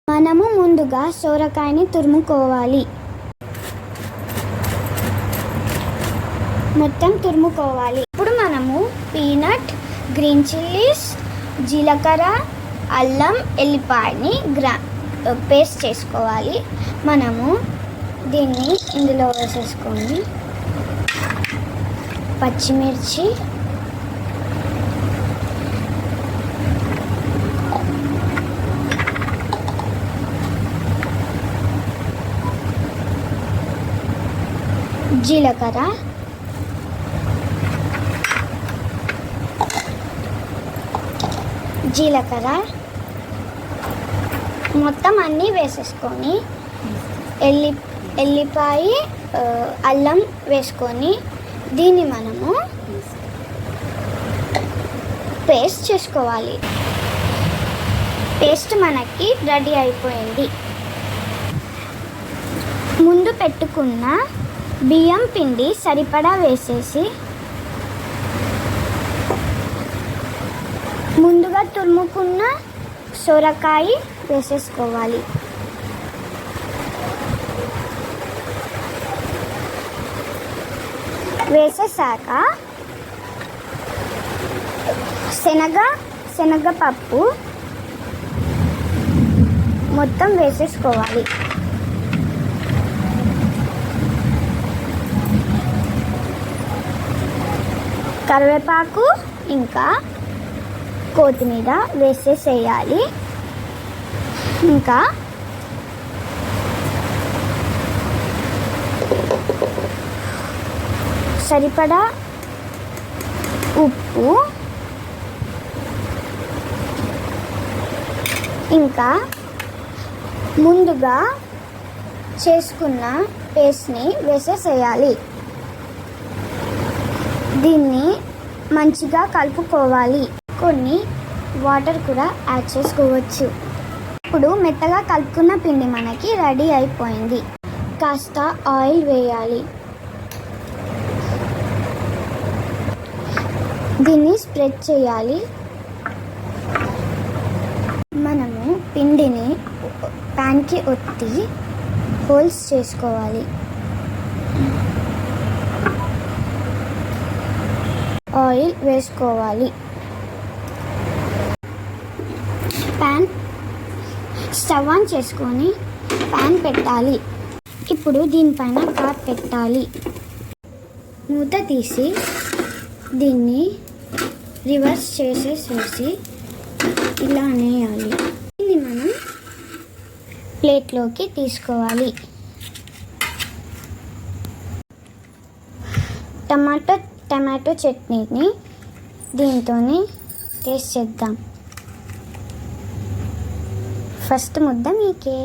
మనము ముందుగా సొరకాయని తురుముకోవాలి. మొత్తం తురుముకోవాలి. ఇప్పుడు మనము పీనట్, గ్రీన్ చిల్లీస్, జీలకర్ర, అల్లం, ఎల్లిపాయని పేస్ట్ చేసుకోవాలి. మనము దీన్ని ఇందులో వేసేసుకొని పచ్చిమిర్చి, జీలకర్ర, మొత్తం అన్నీ వేసేసుకొని ఎల్లిపాయ, అల్లం వేసుకొని దీన్ని మనము పేస్ట్ చేసుకోవాలి. పేస్ట్ మనకి రెడీ అయిపోయింది. ముందు పెట్టుకున్న బియ్యం పిండి సరిపడా వేసేసి ముందుగా తురుముకున్న సొరకాయ వేసేసుకోవాలి. వేసేసాక శనగపప్పు మొత్తం వేసేసుకోవాలి. కరివేపాకు ఇంకా కొత్తిమీర వేసేసేయాలి. ఇంకా సరిపడా ఉప్పు, ఇంకా ముందుగా చేసుకున్న పేస్ట్ని వేసేసేయాలి. దీన్ని మంచిగా కలుపుకోవాలి. కొన్ని వాటర్ కూడా యాడ్ చేసుకోవచ్చు. ఇప్పుడు మెత్తగా కలుపుకున్న పిండి మనకి రెడీ అయిపోయింది. కాస్త ఆయిల్ వేయాలి. దీన్ని స్ప్రెడ్ చేయాలి. మనము పిండిని ప్యాన్కి ఒత్తి హోల్స్ చేసుకోవాలి. ఆయిల్ వేసుకోవాలి. స్టవ్ ఆన్ చేసుకొని ప్యాన్ పెట్టాలి. ఇప్పుడు దీనిపైన క్లాత్ పెట్టాలి. మూత తీసి దీన్ని రివర్స్ చేసేసి ఇలా అనేయాలి. దీన్ని మనం ప్లేట్లోకి తీసుకోవాలి. టమాటో చట్నీని దీంతోనే టేస్ట్ చేద్దాం. ఫస్ట్ ముద్ద మీకే.